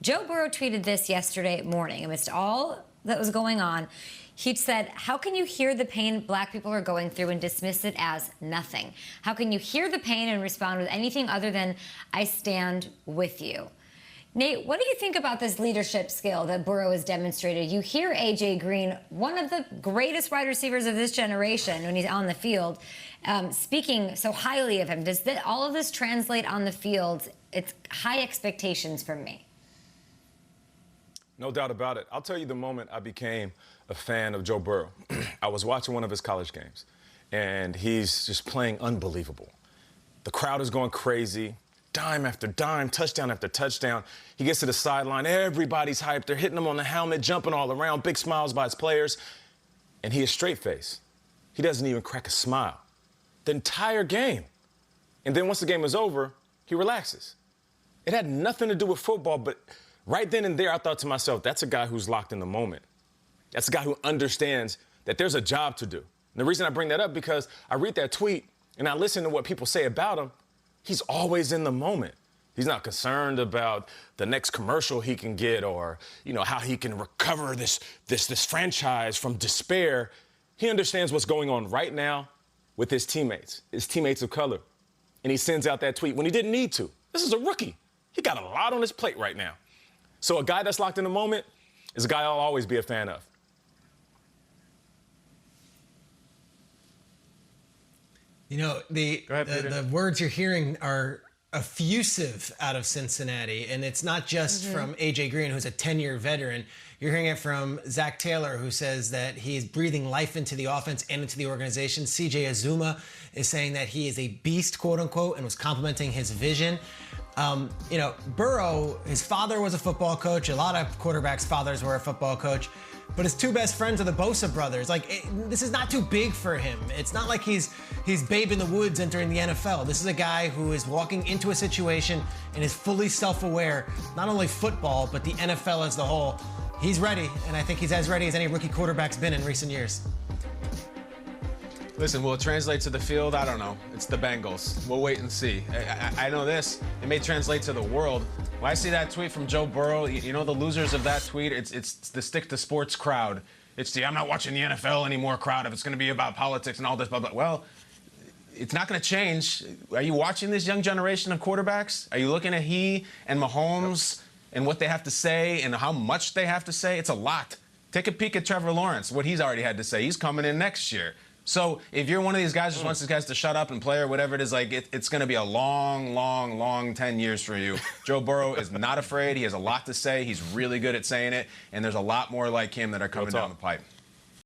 Joe Burrow tweeted this yesterday morning amidst all that was going on. He said, "How can you hear the pain black people are going through and dismiss it as nothing? How can you hear the pain and respond with anything other than, I stand with you?" Nate, what do you think about this leadership skill that Burrow has demonstrated? You hear A.J. Green, one of the greatest wide receivers of this generation when he's on the field, speaking so highly of him. Does all of this translate on the field? It's high expectations from me. No doubt about it. I'll tell you the moment I became a fan of Joe Burrow. I was watching one of his college games, and he's just playing unbelievable. The crowd is going crazy. Dime after dime, touchdown after touchdown. He gets to the sideline. Everybody's hyped. They're hitting him on the helmet, jumping all around, big smiles by his players. And he is straight-faced. He doesn't even crack a smile the entire game. And then once the game was over, he relaxes. It had nothing to do with football, but right then and there, I thought to myself, that's a guy who's locked in the moment. That's a guy who understands that there's a job to do. And the reason I bring that up because I read that tweet and I listen to what people say about him. He's always in the moment. He's not concerned about the next commercial he can get or, how he can recover this franchise from despair. He understands what's going on right now with his teammates of color. And he sends out that tweet when he didn't need to. This is a rookie. He got a lot on his plate right now. So a guy that's locked in the moment is a guy I'll always be a fan of. The words you're hearing are effusive out of Cincinnati, and it's not just from A.J. Green, who's a 10-year veteran. You're hearing it from Zach Taylor, who says that he's breathing life into the offense and into the organization. C.J. Azuma is saying that he is a beast, quote-unquote, and was complimenting his vision. Burrow, his father was a football coach. A lot of quarterbacks' fathers were a football coach. But his two best friends are the Bosa brothers. This is not too big for him. It's not like he's Babe in the Woods entering the NFL. This is a guy who is walking into a situation and is fully self-aware, not only football, but the NFL as a whole. He's ready, and I think he's as ready as any rookie quarterback's been in recent years. Listen, will it translate to the field? I don't know. It's the Bengals. We'll wait and see. I know this. It may translate to the world. When I see that tweet from Joe Burrow, the losers of that tweet, it's the stick to sports crowd. It's the I'm not watching the NFL anymore crowd if it's going to be about politics and all this, blah, blah. Well, it's not going to change. Are you watching this young generation of quarterbacks? Are you looking at he and Mahomes and what they have to say and how much they have to say? It's a lot. Take a peek at Trevor Lawrence, what he's already had to say. He's coming in next year. So if you're one of these guys who just wants these guys to shut up and play or whatever it is, it's going to be a long, long, long 10 years for you. Joe Burrow is not afraid. He has a lot to say. He's really good at saying it. And there's a lot more like him that are coming down the pipe.